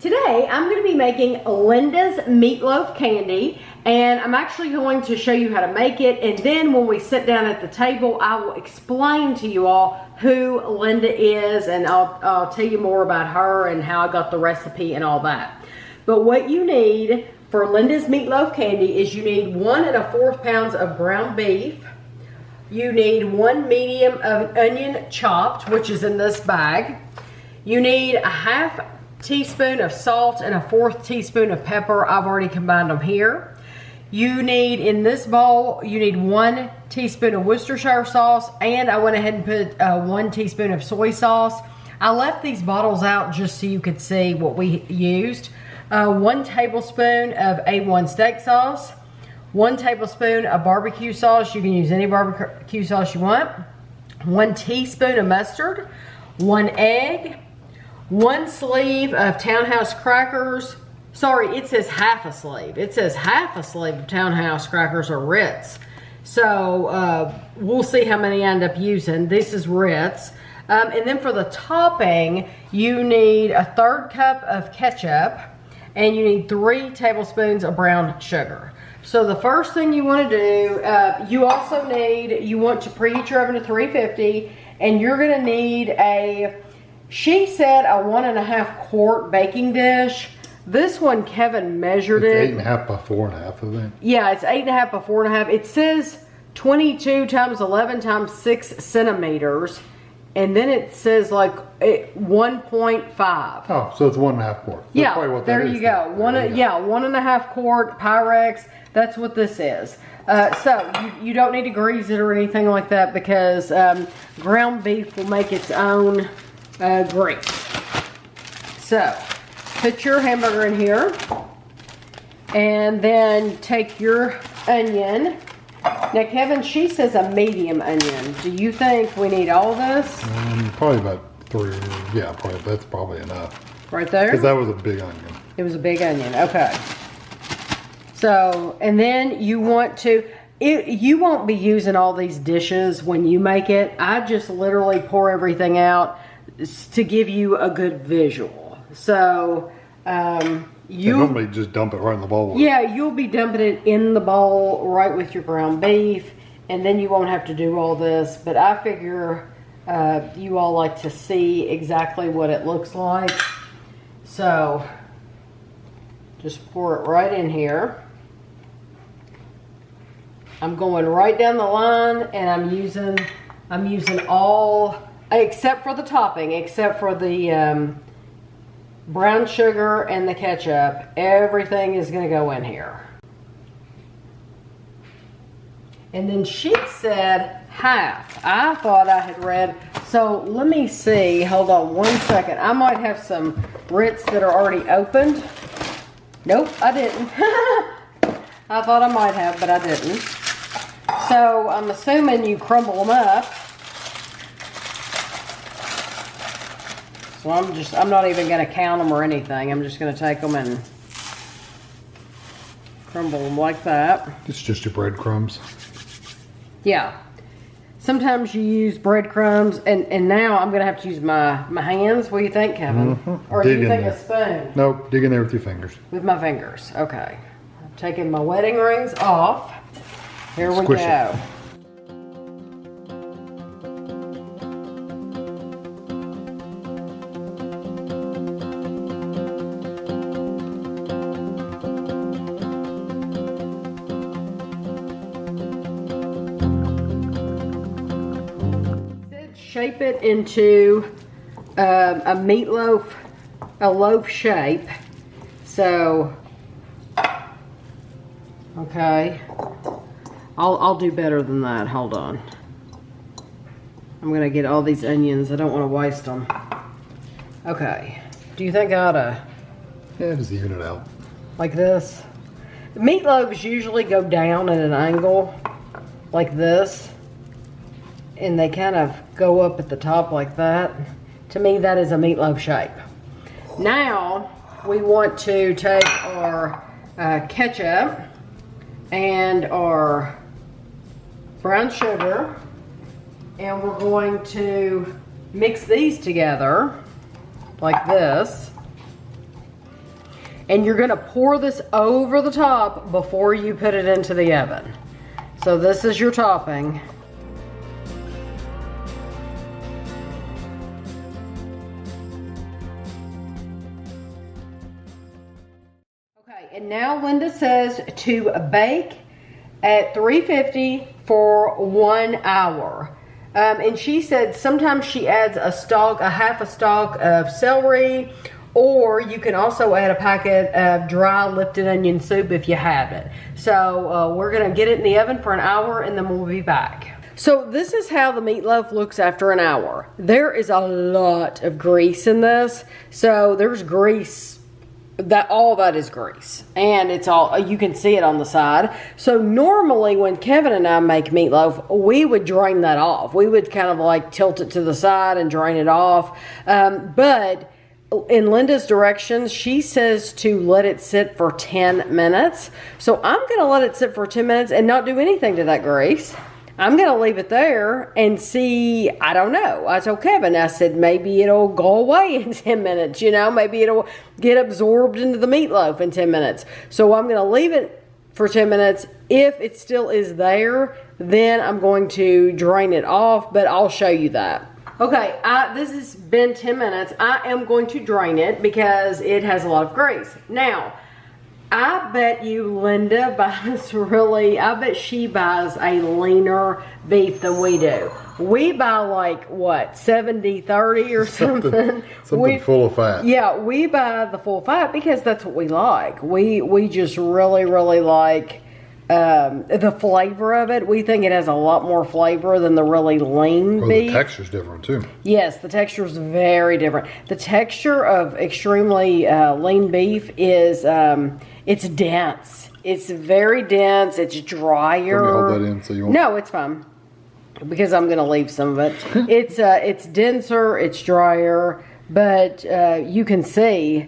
Today, I'm going to be making Linda's meatloaf candy, and I'm actually going to show you how to make it, and then when we sit down at the table, I will explain to you all who Linda is, and I'll tell you more about her and how I got the recipe and all that. But what you need for Linda's meatloaf candy is you need 1 1/4 pounds of ground beef. You need 1 medium of onion chopped, which is in this bag. You need a 1/2 teaspoon of salt and a 1/4 teaspoon of pepper. I've already combined them here. You need, in this bowl, you need 1 teaspoon of Worcestershire sauce, and I went ahead and put 1 teaspoon of soy sauce. I left these bottles out just so you could see what we used. 1 tablespoon of A1 steak sauce, 1 tablespoon of barbecue sauce. You can use any barbecue sauce you want. 1 teaspoon of mustard, 1 egg, 1 sleeve of Townhouse crackers. Sorry, it says 1/2 sleeve. It says 1/2 sleeve of Townhouse crackers or Ritz. So we'll see how many I end up using. This is Ritz. And then for the topping, you need a 1/3 cup of ketchup, and you need 3 tablespoons of brown sugar. So the first thing you want to do, you also need, you want to preheat your oven to 350, and you're going to need she said a 1 1/2 quart baking dish. This one, Kevin measured it. 8.5 by 4.5, I think. Yeah, it's 8.5 by 4.5. It says 22 times 11 times 6 centimeters. And then it says like 1.5. Oh, so it's 1 1/2 quart. That's yeah, probably what there that you is. go. 1 1/2 quart Pyrex. That's what this is. So you don't need to grease it or anything like that, because ground beef will make its own grease. So put your hamburger in here, and then take your onion. Now, Kevin, she says a medium onion. Do you think we need all this? Probably about 3. Yeah, probably. That's probably enough. Right there? Because that was a big onion. It was a big onion. Okay. So, and then you want to, you won't be using all these dishes when you make it. I just literally pour everything out to give you a good visual. So, you normally just dump it right in the bowl. Yeah, you'll be dumping it in the bowl right with your ground beef, and then you won't have to do all this. But I figure you all like to see exactly what it looks like. So just pour it right in here. I'm going right down the line, and I'm using all, except for the topping, except for the brown sugar and the ketchup. Everything is going to go in here. And then she said 1/2. I thought I had read, so let me see. Hold on 1 second. I might have some Ritz that are already opened. Nope, I didn't. I thought I might have, but I didn't. So I'm assuming you crumble them up. So I'm not even going to count them or anything. I'm just going to take them and crumble them like that. It's just your breadcrumbs. Yeah. Sometimes you use breadcrumbs, and now I'm going to have to use my hands. What do you think, Kevin? Or do you think a spoon? Nope, dig in there with your fingers. With my fingers. Okay. I'm taking my wedding rings off. Here we Squish go. it. Shape it into a meatloaf, a loaf shape. So, okay, I'll do better than that. Hold on. I'm gonna get all these onions. I don't want to waste them. Okay. Do you think I ought to? Yeah, just even it out. Like this? Meatloaves usually go down at an angle like this, and they kind of go up at the top like that. To me, that is a meatloaf shape. Now, we want to take our ketchup and our brown sugar, and we're going to mix these together like this. And you're gonna pour this over the top before you put it into the oven. So this is your topping. Okay, and now Linda says to bake at 350 for 1 hour. And she said sometimes she adds a half a stalk of celery, or you can also add a packet of dry lifted onion soup if you have it. So we're gonna get it in the oven for an hour and then we'll be back. So this is how the meatloaf looks after an hour. There is a lot of grease in this. So there's grease, all that is grease, and it's all, you can see it on the side. So normally when Kevin and I make meatloaf, we would drain that off. We would kind of like tilt it to the side and drain it off. But in Linda's directions, she says to let it sit for 10 minutes. So I'm gonna let it sit for 10 minutes and not do anything to that grease. I'm gonna leave it there and see, I don't know. I told Kevin, I said, maybe it'll go away in 10 minutes, you know, maybe it'll get absorbed into the meatloaf in 10 minutes. So I'm gonna leave it for 10 minutes. If it still is there, then I'm going to drain it off, but I'll show you that. Okay, this has been 10 minutes. I am going to drain it because it has a lot of grease. Now, I bet you Linda buys I bet she buys a leaner beef than we do. We buy like, what, 70-30 or something? Something full of fat. Yeah, we buy the full fat because that's what we like. We just really, really like the flavor of it. We think it has a lot more flavor than the really lean beef. The texture's different too. Yes, the texture is very different. The texture of extremely lean beef is, it's dense. It's very dense. It's drier. Can you hold that in so you won't? No, it's fine. Because I'm going to leave some of it. It's denser, it's drier, but you can see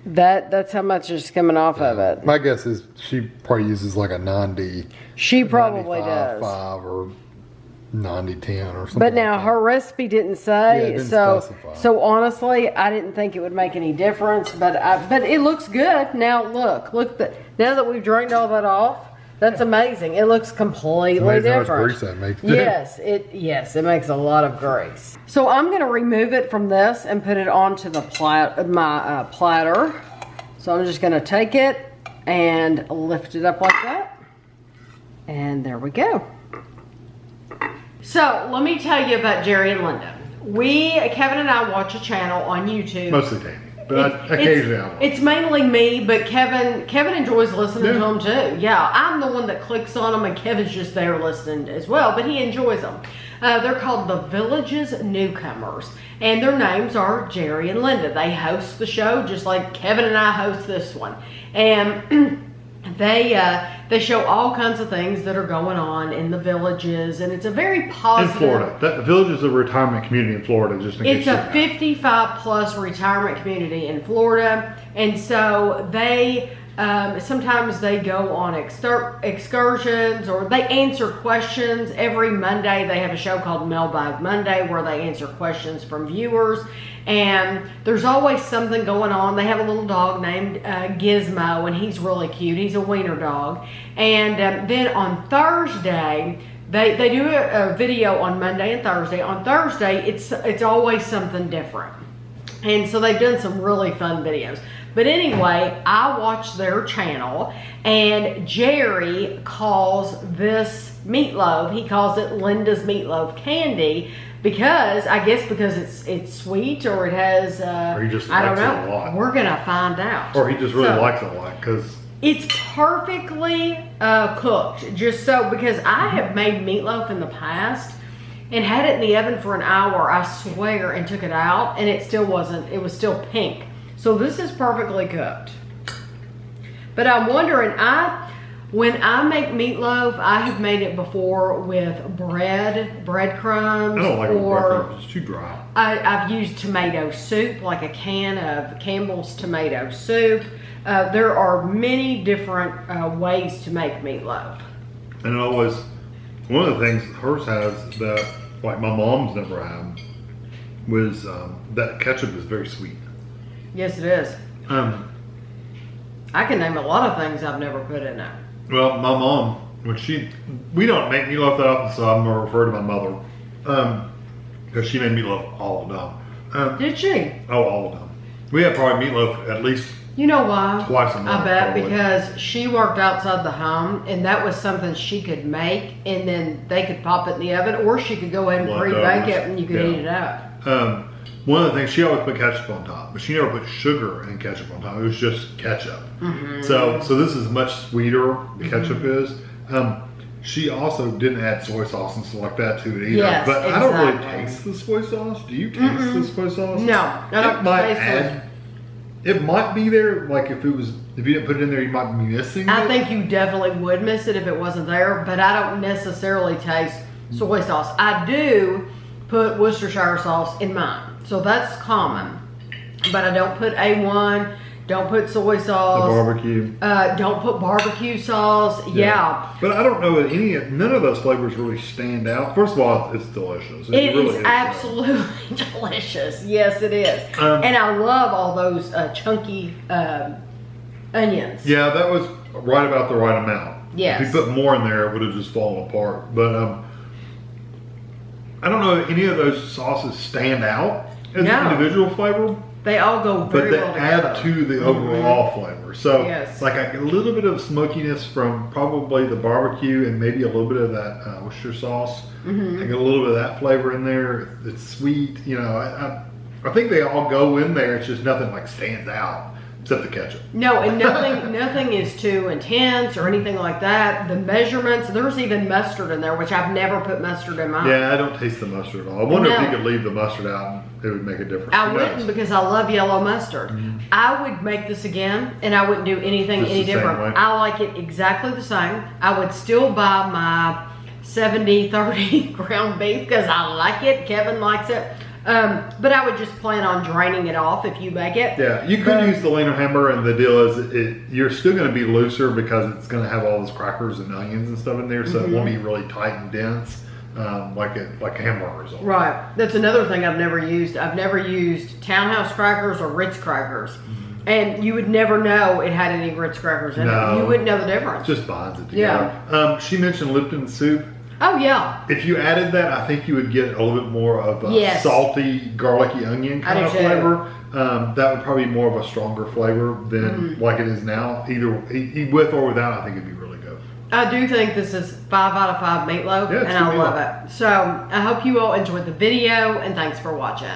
that's how much is coming off of it. My guess is she probably uses like a 90. She probably does. 5 or 90-10 or something. But now like her recipe didn't say, Yeah, it didn't so specify. so honestly, I didn't think it would make any difference. But it looks good. Now look, now that we've drained all that off, that's amazing. It looks completely amazing how much different. grease that makes. Yes, it makes a lot of grease. So I'm gonna remove it from this and put it onto the my platter. So I'm just gonna take it and lift it up like that, and there we go. So let me tell you about Jerry and Linda. Kevin and I watch a channel on YouTube. Mostly Tammy, but occasionally I watch. It's mainly me, but Kevin enjoys listening to them too. Yeah, I'm the one that clicks on them, and Kevin's just there listening as well, but he enjoys them. They're called The Village's Newcomers, and their names are Jerry and Linda. They host the show just like Kevin and I host this one, and they show all kinds of things that are going on in the villages, and it's a very positive. In Florida, the village is a retirement community in Florida. Just in it's case a 55+ retirement community in Florida, and so they sometimes they go on excursions, or they answer questions. Every Monday they have a show called Mailbag Monday where they answer questions from viewers, and there's always something going on. They have a little dog named Gizmo, and he's really cute. He's a wiener dog. And then on Thursday, they do a video on Monday and Thursday. On Thursday, it's always something different. And so they've done some really fun videos. But anyway, I watch their channel, and Jerry calls this meatloaf, he calls it Linda's Meatloaf Candy, because it's sweet, or it has, or he just I don't likes know. it a lot. We're going to find out. Or he just really likes it a lot, because it's perfectly cooked. Just so, because I have made meatloaf in the past and had it in the oven for an hour, I swear, and took it out, and it was still pink. So this is perfectly cooked. But I'm wondering, when I make meatloaf, I have made it before with breadcrumbs. I don't like or breadcrumbs. It's too dry. I've used tomato soup, like a can of Campbell's tomato soup. There are many different ways to make meatloaf. And it always, one of the things hers has that, like my mom's never had, was that ketchup is very sweet. Yes, it is. I can name a lot of things I've never put in it. Well, my mom, we don't make meatloaf that often, so I'm going to refer to my mother. Because she made meatloaf all the time. Did she? Oh, all the time. We have probably meatloaf at least You know why? twice a month. I bet probably. because she worked outside the home, and that was something she could make, and then they could pop it in the oven, or she could go ahead and pre-bake Leftovers. it, and you could Yeah. eat it up. One of the things, she always put ketchup on top, but she never put sugar and ketchup on top. It was just ketchup. So this is much sweeter. The ketchup is. She also didn't add soy sauce and stuff like that to it either. Yes, but I don't really exactly. taste the soy sauce. Do you taste the soy sauce? No, I don't It might taste it. add. It might be there. Like if you didn't put it in there, you might be missing I it. think you definitely would miss it if it wasn't there, but I don't necessarily taste soy sauce. I do put Worcestershire sauce in mine, so that's common. But I don't put A1, don't put soy The sauce, barbecue. don't put barbecue sauce. Yeah. But I don't know that none of those flavors really stand out. First of all, it's delicious. It really is absolutely delicious. Yes, it is. And I love all those chunky onions. Yeah, that was right about the right amount. Yes. If you put more in there, it would have just fallen apart. But I don't know if any of those sauces stand out as an individual flavor, They all go but very they well together. add to the overall flavor. So, Yes. like a little bit of smokiness from probably the barbecue and maybe a little bit of that Worcester sauce. I get a little bit of that flavor in there. It's sweet. You know, I think they all go in there. It's just nothing like stands out except the ketchup. No, and nothing is too intense or anything like that. The measurements, there's even mustard in there, which I've never put mustard in mine. Yeah, I don't taste the mustard at all. I wonder if No. you could leave the mustard out and it would make a difference. I Who knows? wouldn't because I love yellow mustard. I would make this again and I wouldn't do anything Just any the same different. way? I like it exactly the same. I would still buy my 70-30 ground beef because I like it. Kevin likes it. But I would just plan on draining it off if you make it. Yeah, you could use the leaner hammer, and the deal is you're still going to be looser because it's going to have all those crackers and onions and stuff in there, so it won't be really tight and dense like a hamburger is. Right. That's another thing I've never used. I've never used Townhouse crackers or Ritz crackers. And you would never know it had any Ritz crackers in No. it. You wouldn't know the difference. Just binds it together. She mentioned Lipton soup. Oh, yeah. If you added that, I think you would get a little bit more of a Yes. salty, garlicky onion kind I do of too. flavor. That would probably be more of a stronger flavor than like it is now. Either with or without, I think it'd be really good. I do think this is 5 out of 5 meatloaf, Yeah, it's and I good love meatloaf. it. So I hope you all enjoyed the video, and thanks for watching.